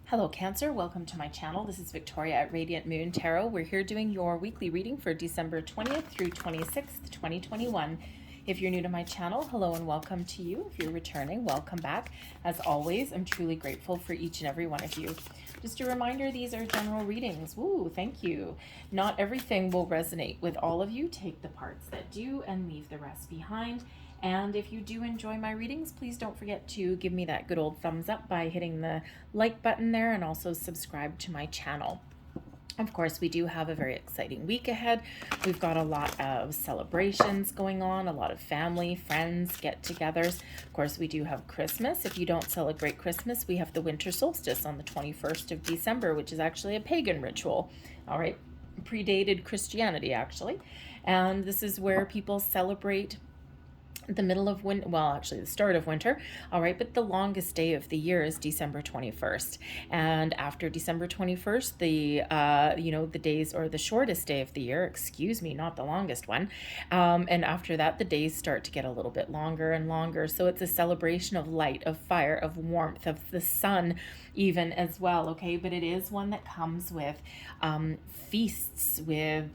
Hello Cancer, welcome to my channel. This is Victoria at Radiant Moon Tarot. We're here doing your weekly reading for December 20th through 26th, 2021. If you're new to my channel, hello and welcome to you. If you're returning, welcome back. As always, I'm truly grateful for each and every one of you. Just a reminder, these are general readings. Woo, thank you. Not everything will resonate with all of you. Take the parts that do and leave the rest behind. And if you do enjoy my readings, please don't forget to give me that good old thumbs up by hitting the like button there, and also subscribe to my channel. Of course, we do have a very exciting week ahead. We've got a lot of celebrations going on, a lot of family, friends, get-togethers. Of course, we do have Christmas. If you don't celebrate Christmas, we have the winter solstice on the 21st of December, which is actually a pagan ritual. All right, predated Christianity, actually. And this is where people celebrate the middle of winter, well, actually the start of winter, all right, but the longest day of the year is December 21st. And after December 21st, the days, or the shortest day of the year, excuse me, not the longest one. And after that, the days start to get a little bit longer and longer. So it's a celebration of light, of fire, of warmth, of the sun even as well, okay? But it is one that comes with feasts, with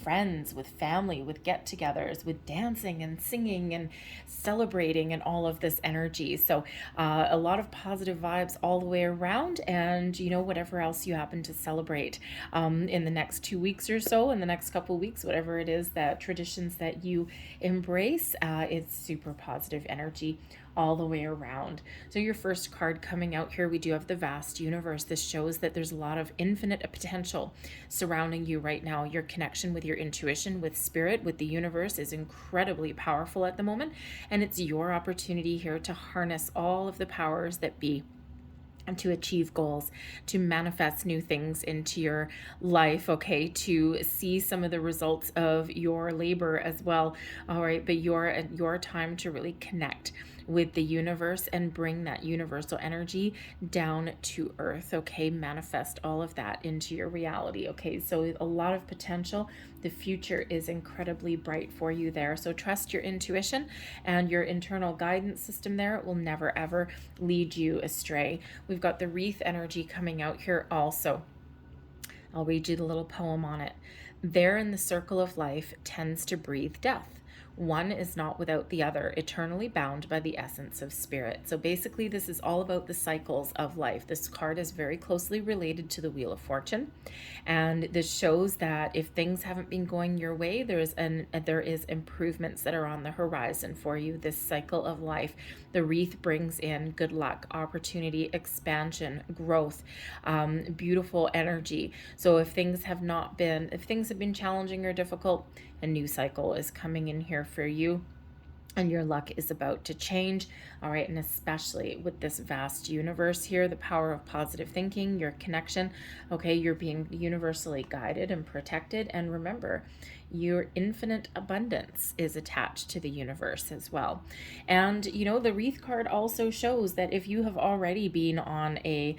friends, with family, with get-togethers, with dancing and singing and celebrating and all of this energy. So a lot of positive vibes all the way around, and whatever else you happen to celebrate in the next 2 weeks or so, in the next couple weeks, whatever it is, that traditions that you embrace, it's super positive energy all the way around. So your first card coming out here, we do have the vast universe. This shows that there's a lot of infinite potential surrounding you right now. Your connection with your intuition, with spirit, with the universe is incredibly powerful at the moment, and it's your opportunity here to harness all of the powers that be, and to achieve goals, to manifest new things into your life, okay, to see some of the results of your labor as well, all right, but your time to really connect with the universe and bring that universal energy down to earth, okay, manifest all of that into your reality, okay, so a lot of potential. The future is incredibly bright for you there, so trust your intuition and your internal guidance system there. It will never ever lead you astray. We've got the wreath energy coming out here also. I'll read you the little poem on it. There in the circle of life tends to breathe death. One is not without the other, eternally bound by the essence of spirit. So basically, this is all about the cycles of life. This card is very closely related to the Wheel of Fortune. And this shows that if things haven't been going your way, there is improvements that are on the horizon for you. This cycle of life, the wreath brings in good luck, opportunity, expansion, growth, beautiful energy. So if things have been challenging or difficult, a new cycle is coming in here for you, and your luck is about to change, all right? And especially with this vast universe here, the power of positive thinking, your connection, okay? You're being universally guided and protected. And remember, your infinite abundance is attached to the universe as well. And the wreath card also shows that if you have already been on a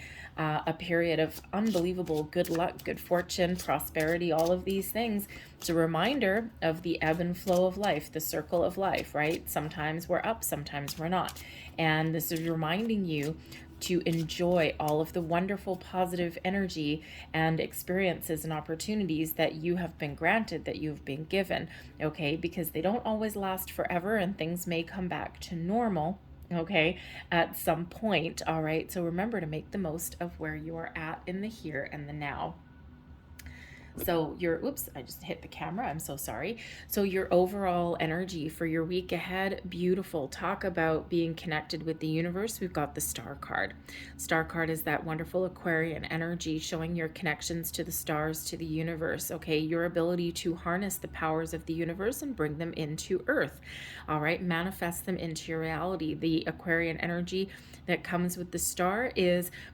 period of unbelievable good luck, good fortune, prosperity, all of these things, it's a reminder of the ebb and flow of life, the circle of life, right? Sometimes we're up, sometimes we're not. And this is reminding you to enjoy all of the wonderful positive energy and experiences and opportunities that you have been granted, that you've been given, okay? Because they don't always last forever, and things may come back to normal, okay, at some point, all right? So remember to make the most of where you are at in the here and the now. So oops, I just hit the camera. I'm so sorry. So your overall energy for your week ahead, beautiful. Talk about being connected with the universe. We've got the Star card. Star card is that wonderful Aquarian energy showing your connections to the stars, to the universe, okay? Your ability to harness the powers of the universe and bring them into Earth, all right? Manifest them into your reality. The Aquarian energy that comes with the star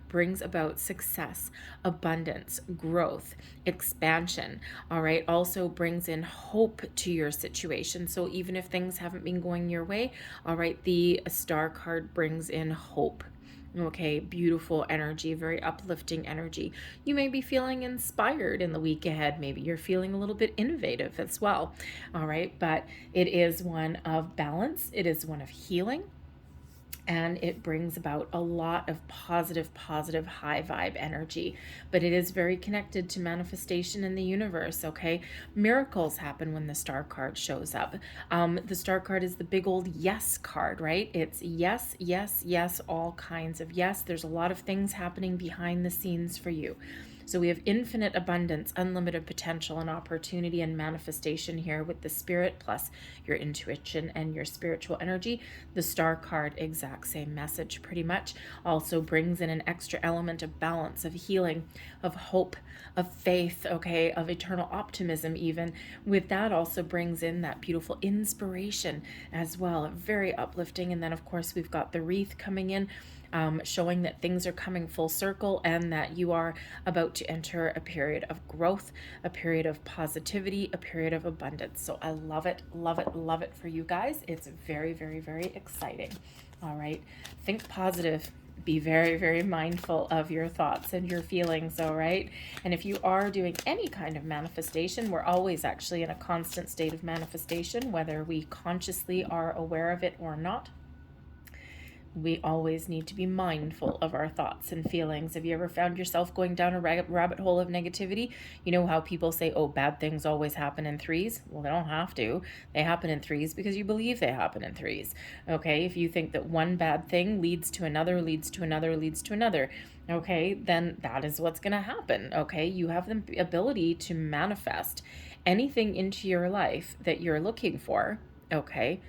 brings about success, abundance, growth, expansion, all right? Also brings in hope to your situation. So even if things haven't been going your way, all right, the Star card brings in hope. Okay, beautiful energy, very uplifting energy. You may be feeling inspired in the week ahead. Maybe you're feeling a little bit innovative as well. All right, but it is one of balance. It is one of healing. and it brings about a lot of positive, high vibe energy. But it is very connected to manifestation in the universe, okay? Miracles happen when the star card shows up. The star card is the big old yes card, right? It's yes, yes, yes, all kinds of yes. There's a lot of things happening behind the scenes for you. So we have infinite abundance, unlimited potential and opportunity and manifestation here with the spirit plus your intuition and your spiritual energy. The star card, exact same message pretty much, also brings in an extra element of balance, of healing, of hope, of faith, okay, of eternal optimism even. With that also brings in that beautiful inspiration as well, very uplifting. And then of course we've got the wreath coming in, showing that things are coming full circle and that you are about to enter a period of growth, a period of positivity, a period of abundance. So I love it, love it, love it for you guys. It's very, very, very exciting. All right. Think positive. Be very, very mindful of your thoughts and your feelings, all right? And if you are doing any kind of manifestation, we're always actually in a constant state of manifestation, whether we consciously are aware of it or not. We always need to be mindful of our thoughts and feelings. Have you ever found yourself going down a rabbit hole of negativity? You know how people say, oh, bad things always happen in threes? Well, they don't have to. They happen in threes because you believe they happen in threes. Okay, if you think that one bad thing leads to another, leads to another, leads to another, okay, then that is what's going to happen. Okay, you have the ability to manifest anything into your life that you're looking for. Okay,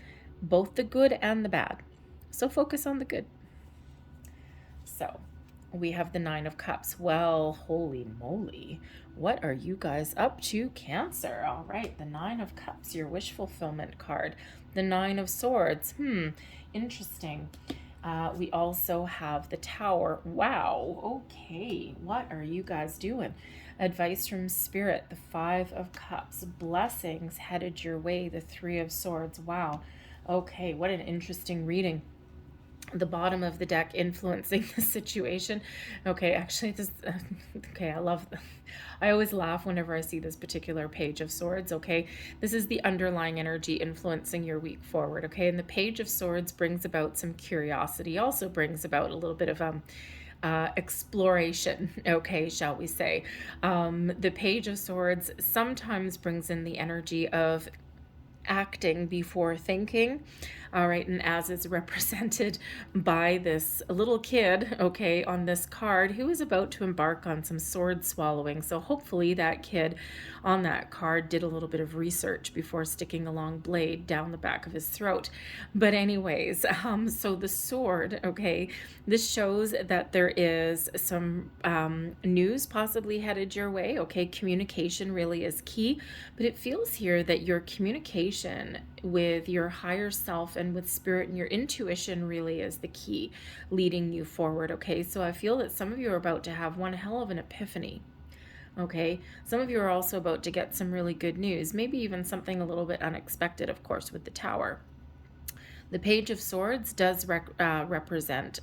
both the good and the bad. So focus on the good. So we have the Nine of Cups. Well, holy moly. What are you guys up to, Cancer? All right, the Nine of Cups, your wish fulfillment card. The Nine of Swords. Interesting. We also have the Tower. Wow. Okay. What are you guys doing? Advice from Spirit. The Five of Cups. Blessings headed your way. The Three of Swords. Wow. Okay. What an interesting reading. The bottom of the deck influencing the situation. Okay, actually this okay, I always laugh whenever I see this particular page of swords. Okay, this is the underlying energy influencing your week forward. Okay, and the page of swords brings about some curiosity, also brings about a little bit of exploration, okay, shall we say. The page of swords sometimes brings in the energy of acting before thinking. All right, and as is represented by this little kid, okay, on this card, who is about to embark on some sword swallowing. So hopefully that kid on that card did a little bit of research before sticking a long blade down the back of his throat. But anyways, so the sword, okay, this shows that there is some news possibly headed your way. Okay, communication really is key, but it feels here that your communication with your higher self and with spirit and your intuition really is the key leading you forward. Okay, so I feel that some of you are about to have one hell of an epiphany. Okay, some of you are also about to get some really good news, maybe even something a little bit unexpected, of course, with the Tower. The Page of Swords does represent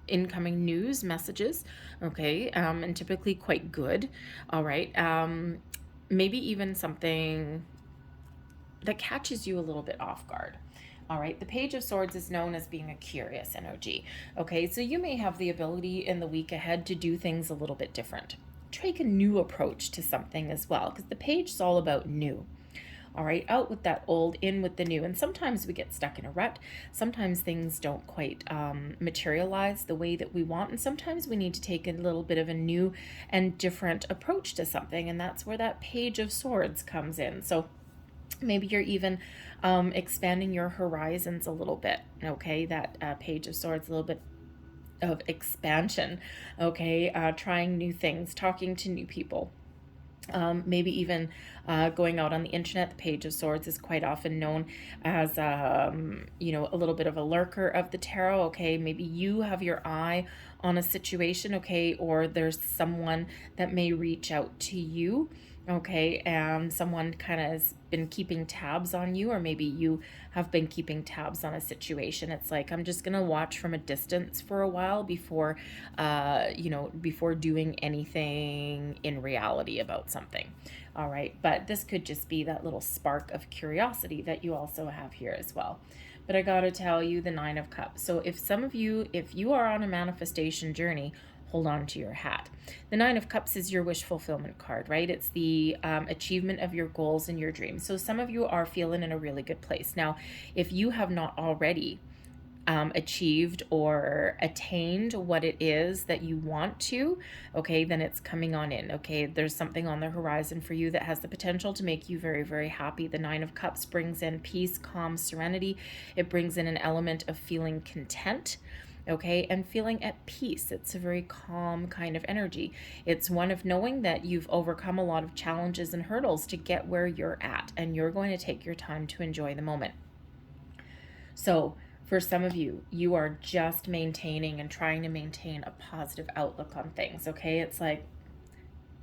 incoming news messages, okay, and typically quite good. All right, maybe even something that catches you a little bit off guard. All right, the Page of Swords is known as being a curious energy. Okay, so you may have the ability in the week ahead to do things a little bit different. Take a new approach to something as well, because the page is all about new. All right, out with that old, in with the new. And sometimes we get stuck in a rut. Sometimes things don't quite materialize the way that we want. And sometimes we need to take a little bit of a new and different approach to something. And that's where that Page of Swords comes in. So maybe you're even expanding your horizons a little bit. Okay, that Page of Swords, a little bit of expansion. Okay, trying new things, talking to new people. Maybe even going out on the internet. The Page of Swords is quite often known as, you know, a little bit of a lurker of the tarot. Okay, maybe you have your eye on a situation, okay, or there's someone that may reach out to you, okay, and someone kind of has been keeping tabs on you, or maybe you have been keeping tabs on a situation. It's like, I'm just gonna watch from a distance for a while before, you know, before doing anything in reality about something. All right, but this could just be that little spark of curiosity that you also have here as well. But I gotta tell you, the Nine of Cups. So if you are on a manifestation journey, hold on to your hat. The Nine of Cups is your wish fulfillment card, right? It's the achievement of your goals and your dreams. So some of you are feeling in a really good place. Now, if you have not already achieved or attained what it is that you want to, okay, then it's coming on in. Okay, there's something on the horizon for you that has the potential to make you very, very happy. The Nine of Cups brings in peace, calm, serenity. It brings in an element of feeling content, okay, and feeling at peace. It's a very calm kind of energy. It's one of knowing that you've overcome a lot of challenges and hurdles to get where you're at, and you're going to take your time to enjoy the moment. So for some of you, you are just maintaining and trying to maintain a positive outlook on things, okay? It's like,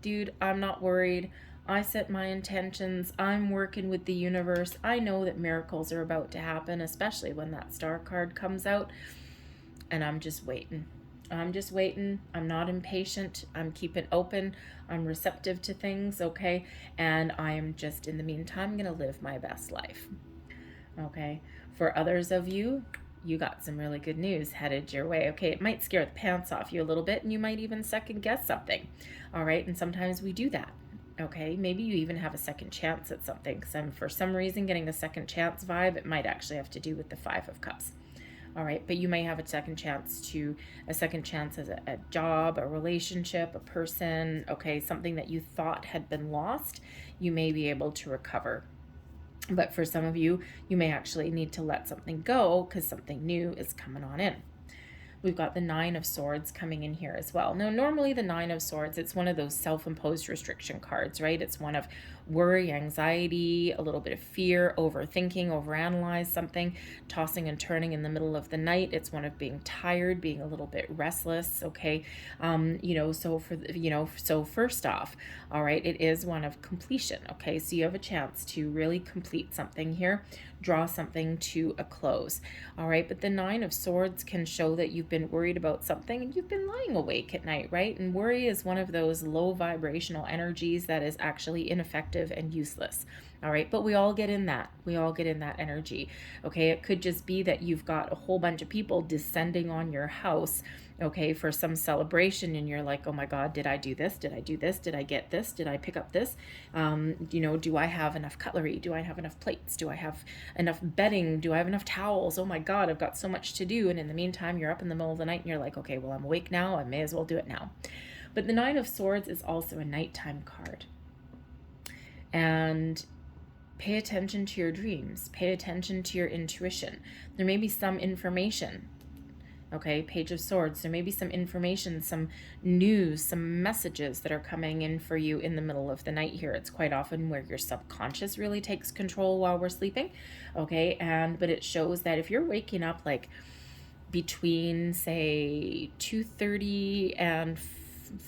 dude, I'm not worried. I set my intentions. I'm working with the universe. I know that miracles are about to happen, especially when that star card comes out. And I'm just waiting. I'm just waiting. I'm not impatient. I'm keeping open. I'm receptive to things, okay? And I am just, in the meantime, going to live my best life, okay? For others of you, you got some really good news headed your way, okay? It might scare the pants off you a little bit, and you might even second guess something, all right? And sometimes we do that, okay? Maybe you even have a second chance at something, because I'm, for some reason, getting a second chance vibe. It might actually have to do with the Five of Cups. All right, but you may have a second chance as a job, a relationship, a person, okay, something that you thought had been lost, you may be able to recover. But for some of you, you may actually need to let something go because something new is coming on in. We've got the Nine of Swords coming in here as well. Now, normally the Nine of Swords, it's one of those self-imposed restriction cards, right? It's one of worry, anxiety, a little bit of fear, overthinking, overanalyze something, tossing and turning in the middle of the night. It's one of being tired, being a little bit restless, okay? So first off, all right, it is one of completion, okay? So you have a chance to really complete something here, draw something to a close, all right? But the Nine of Swords can show that you've been worried about something and you've been lying awake at night, right? And worry is one of those low vibrational energies that is actually ineffective and useless, all right? But we all get in that. We all get in that energy, okay? It could just be that you've got a whole bunch of people descending on your house, okay, for some celebration, and you're like, oh my God, did I do this? Did I do this? Did I get this? Did I pick up this? Do I have enough cutlery? Do I have enough plates? Do I have enough bedding? Do I have enough towels? Oh my God, I've got so much to do. And in the meantime, you're up in the middle of the night and you're like, okay, well, I'm awake now. I may as well do it now. But the Nine of Swords is also a nighttime card. And pay attention to your dreams. Pay attention to your intuition. There may be some information. Okay, Page of Swords. There may be some information, some news, some messages that are coming in for you in the middle of the night here. It's quite often where your subconscious really takes control while we're sleeping. Okay, but it shows that if you're waking up like between, say, 2:30 and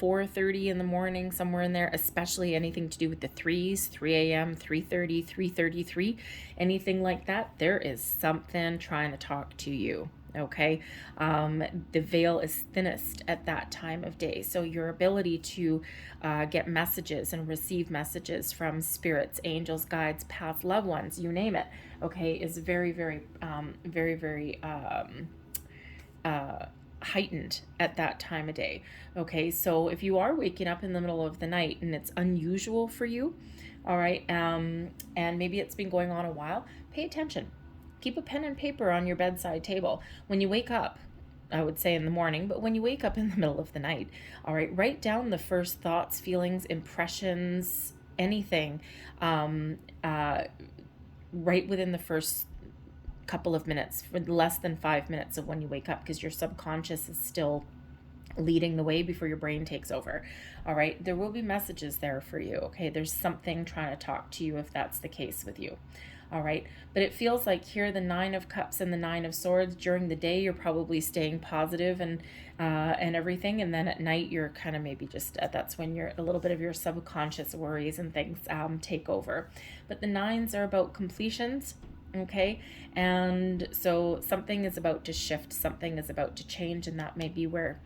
4:30 in the morning, somewhere in there, especially anything to do with the threes, 3 a.m., 3:30, 3:33, anything like that, there is something trying to talk to you. Okay, the veil is thinnest at that time of day, so your ability to get messages and receive messages from spirits, angels, guides, past loved ones, you name it, okay, is very, very, very heightened at that time of day. Okay, so if you are waking up in the middle of the night and it's unusual for you, all right, and maybe it's been going on a while, pay attention. Keep a pen and paper on your bedside table. When you wake up, I would say in the morning, but when you wake up in the middle of the night, all right, write down the first thoughts, feelings, impressions, anything, right within the first couple of minutes, for less than 5 minutes of when you wake up, because your subconscious is still leading the way before your brain takes over. All right, there will be messages there for you. Okay, there's something trying to talk to you if that's the case with you. All right, but it feels like here the Nine of Cups and the Nine of Swords, during the day you're probably staying positive and everything, and then at night you're kind of maybe just that's when you're a little bit of your subconscious worries and things take over. But the nines are about completions. Okay, and so something is about to shift, something is about to change, and that may be where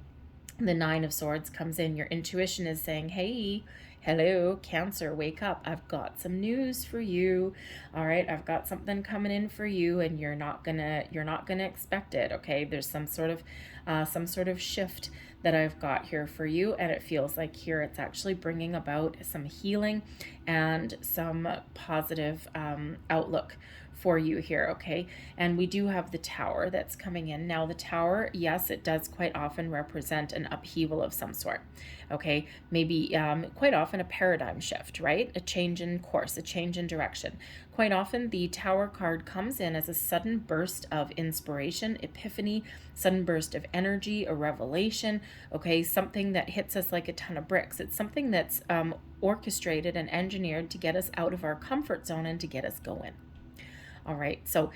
the Nine of Swords comes in. Your intuition is saying, hey, Hello, Cancer, wake up. I've got some news for you. All right, I've got something coming in for you, and you're not gonna expect it. Okay, there's some sort of shift that I've got here for you, and it feels like here it's actually bringing about some healing and some positive outlook for you here, okay? And we do have the Tower that's coming in. Now the Tower, yes, it does quite often represent an upheaval of some sort, okay? Maybe quite often a paradigm shift, right? A change in course, a change in direction. Quite often the Tower card comes in as a sudden burst of inspiration, epiphany, sudden burst of energy, a revelation, okay? Something that hits us like a ton of bricks. It's something that's orchestrated and engineered to get us out of our comfort zone and to get us going. All right, so,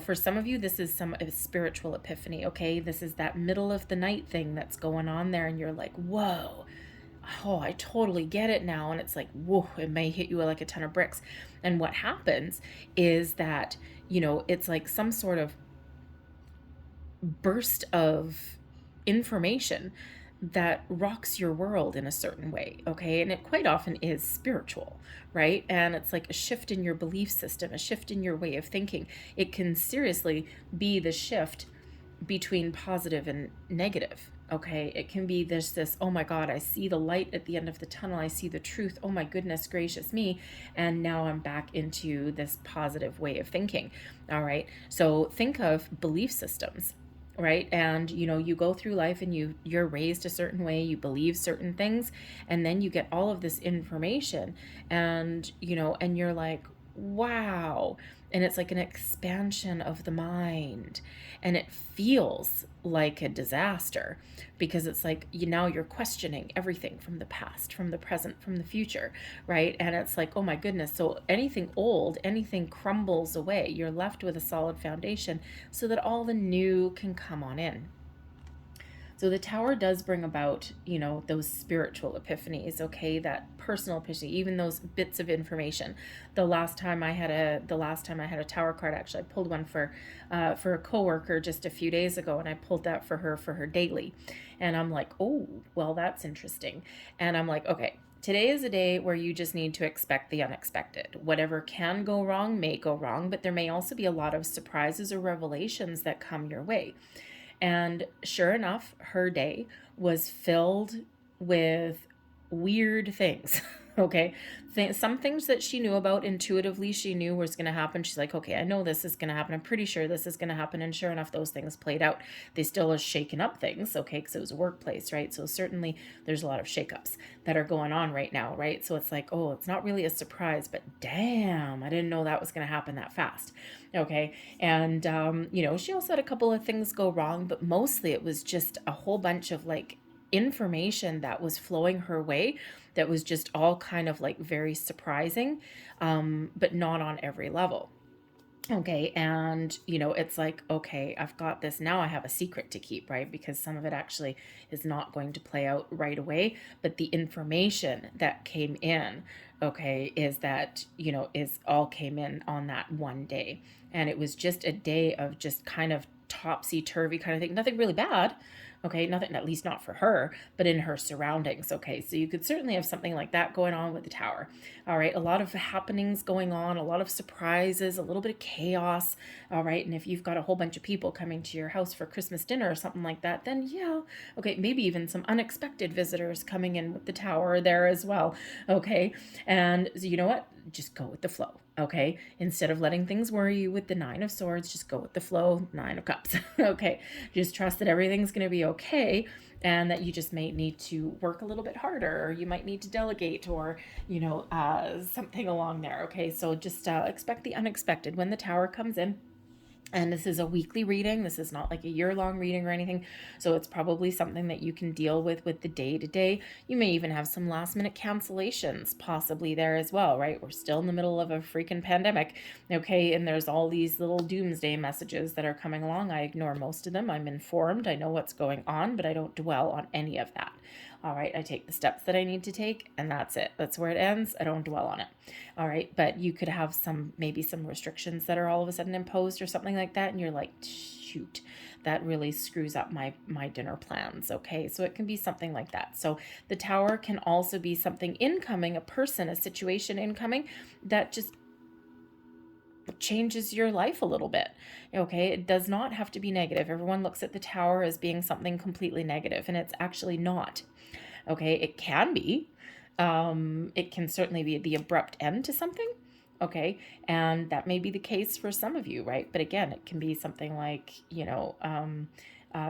for some of you, this is some spiritual epiphany, okay? This is that middle of the night thing that's going on there, and you're like, whoa, oh, I totally get it now. And it's like, whoa, it may hit you like a ton of bricks. And what happens is that, it's like some sort of burst of information that rocks your world in a certain way, okay? And it quite often is spiritual, right? And it's like a shift in your belief system, a shift in your way of thinking. It can seriously be the shift between positive and negative, okay? It can be this, oh my God, I see the light at the end of the tunnel. I see the truth. Oh my goodness gracious me. And now I'm back into this positive way of thinking, all right? So think of belief systems, right? And you go through life and you're raised a certain way, you believe certain things, and then you get all of this information, and and you're like, wow. And it's like an expansion of the mind, and it feels like a disaster because it's like now you're questioning everything from the past, from the present, from the future, right? And it's like, oh my goodness. So anything old, anything crumbles away. You're left with a solid foundation so that all the new can come on in. So the Tower does bring about, those spiritual epiphanies, okay, that personal epiphany, even those bits of information. The last time I had a Tower card, actually, I pulled one for a coworker just a few days ago, and I pulled that for her daily, and I'm like, oh, well, that's interesting, and I'm like, okay. Today is a day where you just need to expect the unexpected. Whatever can go wrong may go wrong, but there may also be a lot of surprises or revelations that come your way. And sure enough, her day was filled with weird things. Okay. Some things that she knew about intuitively, she knew was going to happen. She's like, okay, I know this is going to happen. I'm pretty sure this is going to happen. And sure enough, those things played out. They still are shaking up things, okay, because it was a workplace, right? So certainly there's a lot of shakeups that are going on right now, right? So it's like, oh, it's not really a surprise, but damn, I didn't know that was going to happen that fast. Okay. And, she also had a couple of things go wrong, but mostly it was just a whole bunch of like information that was flowing her way that was just all kind of like very surprising, but not on every level. Okay. And, it's like, okay, I've got this. Now I have a secret to keep, right? Because some of it actually is not going to play out right away. But the information that came in, okay, is that, is all came in on that one day. And it was just a day of just kind of topsy-turvy kind of thing. Nothing really bad. Okay, nothing, at least not for her, but in her surroundings. Okay, so you could certainly have something like that going on with the Tower. All right, a lot of happenings going on, a lot of surprises, a little bit of chaos. All right, and if you've got a whole bunch of people coming to your house for Christmas dinner or something like that, then yeah, okay, maybe even some unexpected visitors coming in with the Tower there as well. Okay, and so you know what? Just go with the flow. Okay, instead of letting things worry you with the Nine of Swords, just go with the flow, Nine of Cups. Okay, just trust that everything's going to be okay, and that you just may need to work a little bit harder, or you might need to delegate, or something along there. Okay, so just expect the unexpected when the Tower comes in. And this is a weekly reading. This is not like a year-long reading or anything. So it's probably something that you can deal with the day-to-day. You may even have some last-minute cancellations possibly there as well, right? We're still in the middle of a freaking pandemic, okay? And there's all these little doomsday messages that are coming along. I ignore most of them. I'm informed. I know what's going on, but I don't dwell on any of that. All right, I take the steps that I need to take, and that's it. That's where it ends. I don't dwell on it. All right, but you could have maybe some restrictions that are all of a sudden imposed or something like like that, and you're like, shoot, that really screws up my dinner plans. Okay, so it can be something like that. So the Tower can also be something incoming, a person, a situation incoming that just changes your life a little bit. Okay, it does not have to be negative. Everyone looks at the Tower as being something completely negative, and it's actually not. Okay, it can be. It can certainly be the abrupt end to something. Okay, and that may be the case for some of you, right? But again, it can be something like,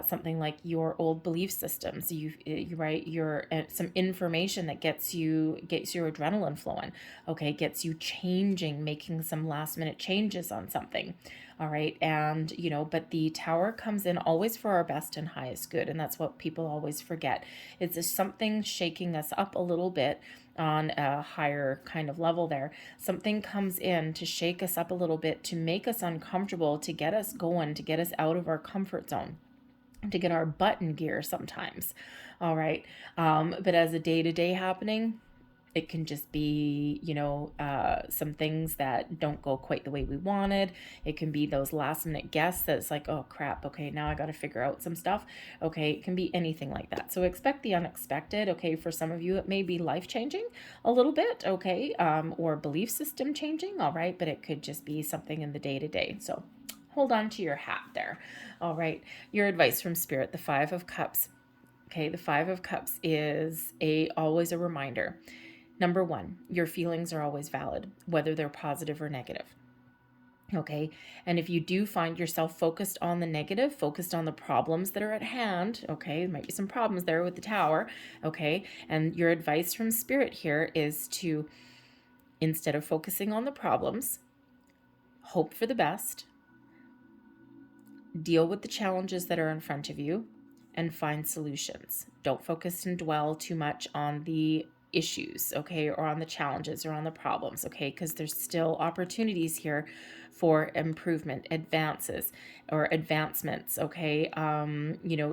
something like your old belief systems. You right, your some information that gets your adrenaline flowing. Okay, gets you changing, making some last minute changes on something. All right, and but the Tower comes in always for our best and highest good, and that's what people always forget. It's just something shaking us up a little bit on a higher kind of level there. Something comes in to shake us up a little bit, to make us uncomfortable, to get us going, to get us out of our comfort zone, to get our butt in gear sometimes. All right. But as a day-to-day happening, it can just be, some things that don't go quite the way we wanted. It can be those last minute guests that's like, oh crap, okay, now I got to figure out some stuff. Okay, it can be anything like that. So expect the unexpected. Okay, for some of you, it may be life changing a little bit, okay, or belief system changing, all right, but it could just be something in the day-to-day. So hold on to your hat there. All right, your advice from Spirit, the Five of Cups. Okay, the Five of Cups is always a reminder. Number one, your feelings are always valid, whether they're positive or negative. Okay, and if you do find yourself focused on the negative, focused on the problems that are at hand, okay, there might be some problems there with the Tower, okay, and your advice from Spirit here is to, instead of focusing on the problems, hope for the best, deal with the challenges that are in front of you, and find solutions. Don't focus and dwell too much on the issues, okay, or on the challenges or on the problems, okay, because there's still opportunities here for improvement, advances or advancements, okay,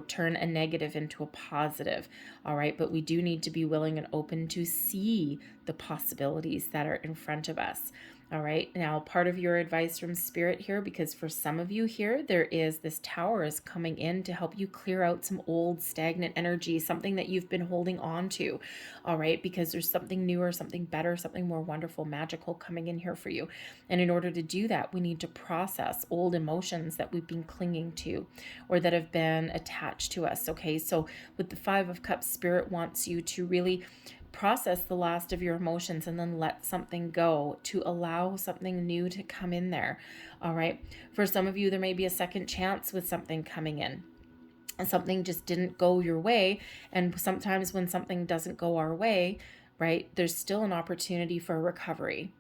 turn a negative into a positive, all right, but we do need to be willing and open to see the possibilities that are in front of us. All right, now part of your advice from Spirit here, because for some of you here, there is this Tower is coming in to help you clear out some old stagnant energy, something that you've been holding on to, all right, because there's something newer, something better, something more wonderful, magical coming in here for you. And in order to do that, we need to process old emotions that we've been clinging to or that have been attached to us, okay? So with the Five of Cups, Spirit wants you to really process the last of your emotions and then let something go to allow something new to come in there. All right. For some of you, there may be a second chance with something coming in and something just didn't go your way. And sometimes when something doesn't go our way, right, there's still an opportunity for recovery.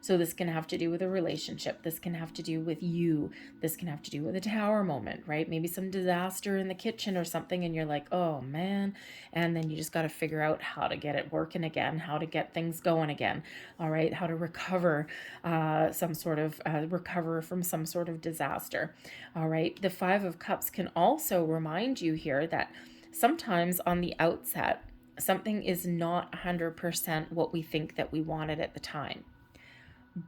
So this can have to do with a relationship. This can have to do with you. This can have to do with a Tower moment, right? Maybe some disaster in the kitchen or something, and you're like, oh man. And then you just got to figure out how to get it working again, how to get things going again. All right. How to recover recover from some sort of disaster. All right. The Five of Cups can also remind you here that sometimes on the outset, something is not 100% what we think that we wanted at the time.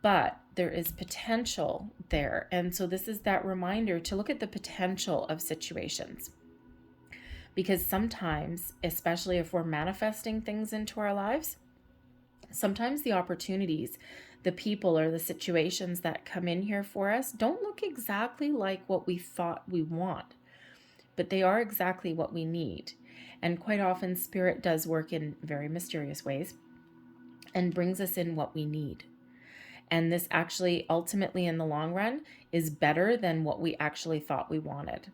But there is potential there. And so this is that reminder to look at the potential of situations. Because sometimes, especially if we're manifesting things into our lives, sometimes the opportunities, the people or the situations that come in here for us don't look exactly like what we thought we want, but they are exactly what we need. And quite often Spirit does work in very mysterious ways and brings us in what we need. And this actually, ultimately, in the long run, is better than what we actually thought we wanted.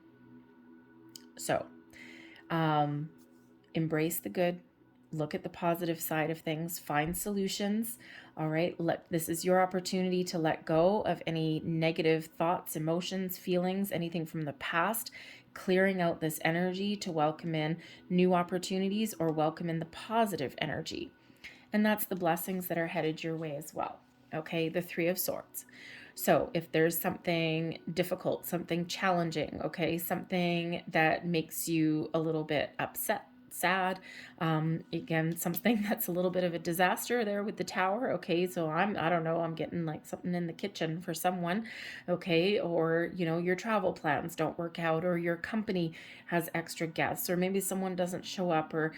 So, embrace the good, look at the positive side of things, find solutions. All right, this is your opportunity to let go of any negative thoughts, emotions, feelings, anything from the past, clearing out this energy to welcome in new opportunities or welcome in the positive energy. And that's the blessings that are headed your way as well. Okay, the Three of Swords. So if there's something difficult, something challenging, okay, something that makes you a little bit upset, sad. Again, something that's a little bit of a disaster there with the Tower. Okay, so I don't know, I'm getting like something in the kitchen for someone. Okay, or you know, your travel plans don't work out, or your company has extra guests, or maybe someone doesn't show up, or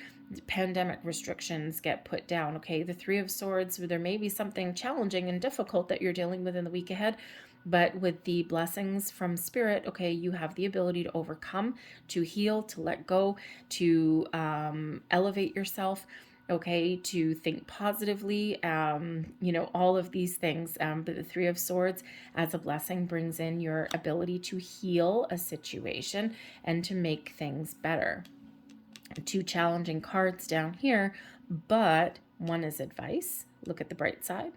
pandemic restrictions get put down. Okay, the Three of Swords, there may be something challenging and difficult that you're dealing with in the week ahead. But with the blessings from Spirit, okay, you have the ability to overcome, to heal, to let go, to elevate yourself, okay, to think positively, you know, all of these things. But the Three of Swords as a blessing brings in your ability to heal a situation and to make things better. Two challenging cards down here, but one is advice. Look at the bright side.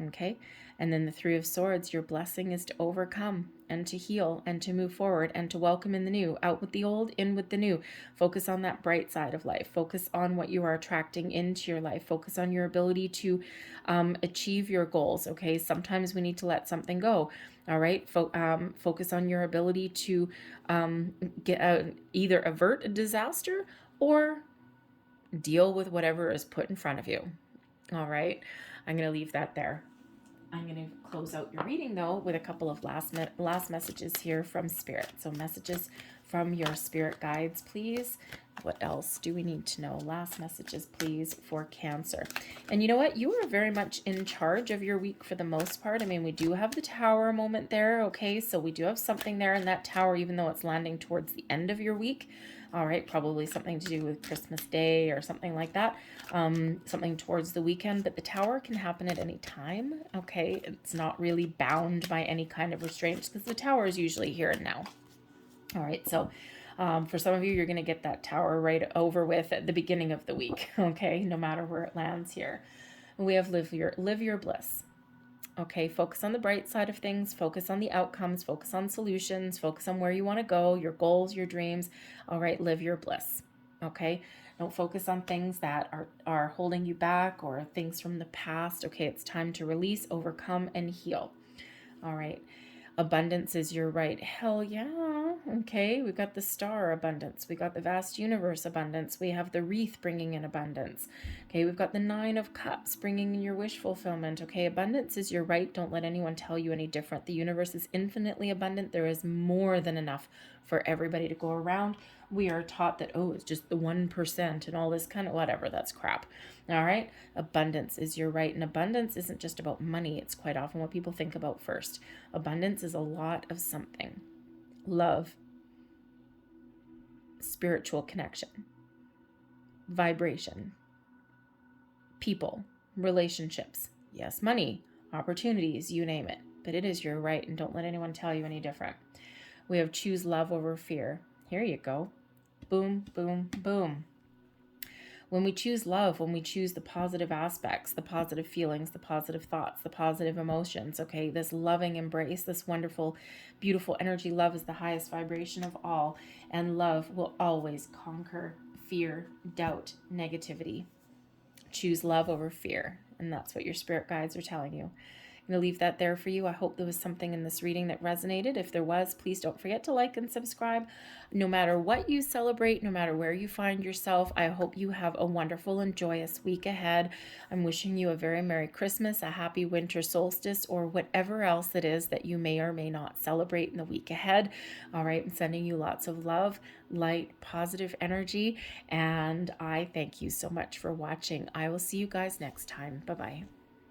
Okay, and then the Three of Swords, your blessing is to overcome and to heal and to move forward and to welcome in the new. Out with the old, in with the new. Focus on that bright side of life. Focus on what you are attracting into your life. Focus on your ability to achieve your goals. Okay, sometimes we need to let something go. All right, focus on your ability to either avert a disaster or deal with whatever is put in front of you. All right, I'm going to leave that there. I'm going to close out your reading, though, with a couple of last messages here from Spirit. So messages from your spirit guides, please. What else do we need to know? Last messages, please, for Cancer. And you know what? You are very much in charge of your week for the most part. I mean, we do have the Tower moment there, okay? So we do have something there in that Tower, even though it's landing towards the end of your week. All right, probably something to do with Christmas Day or something like that, something towards the weekend, but the Tower can happen at any time, okay? It's not really bound by any kind of restraints because the Tower is usually here and now. All right, so for some of you, you're going to get that Tower right over with at the beginning of the week, okay, no matter where it lands here. We have live your bliss. Okay, focus on the bright side of things, focus on the outcomes, focus on solutions, focus on where you want to go, your goals, your dreams. All right, live your bliss. Okay, don't focus on things that are holding you back or things from the past. Okay, it's time to release, overcome, and heal. All right, abundance is your right. Hell yeah. Okay, we've got the star abundance. We got the vast universe abundance. We have the wreath bringing in abundance. Okay, we've got the Nine of Cups bringing in your wish fulfillment. Okay, abundance is your right. Don't let anyone tell you any different. The universe is infinitely abundant. There is more than enough for everybody to go around. We are taught that, oh, it's just the 1% and all this kind of whatever. That's crap. All right, abundance is your right. And abundance isn't just about money. It's quite often what people think about first. Abundance is a lot of something. Love, spiritual connection, vibration, people, relationships, yes, money, opportunities, you name it. But it is your right, and don't let anyone tell you any different. We have choose love over fear. Here you go. Boom, boom, boom. When we choose love, when we choose the positive aspects, the positive feelings, the positive thoughts, the positive emotions, okay, this loving embrace, this wonderful, beautiful energy, love is the highest vibration of all, and love will always conquer fear, doubt, negativity. Choose love over fear, and that's what your spirit guides are telling you. I'm going to leave that there for you. I hope there was something in this reading that resonated. If there was, please don't forget to like and subscribe. No matter what you celebrate, no matter where you find yourself, I hope you have a wonderful and joyous week ahead. I'm wishing you a very Merry Christmas, a Happy Winter Solstice, or whatever else it is that you may or may not celebrate in the week ahead. All right, I'm sending you lots of love, light, positive energy, and I thank you so much for watching. I will see you guys next time. Bye-bye.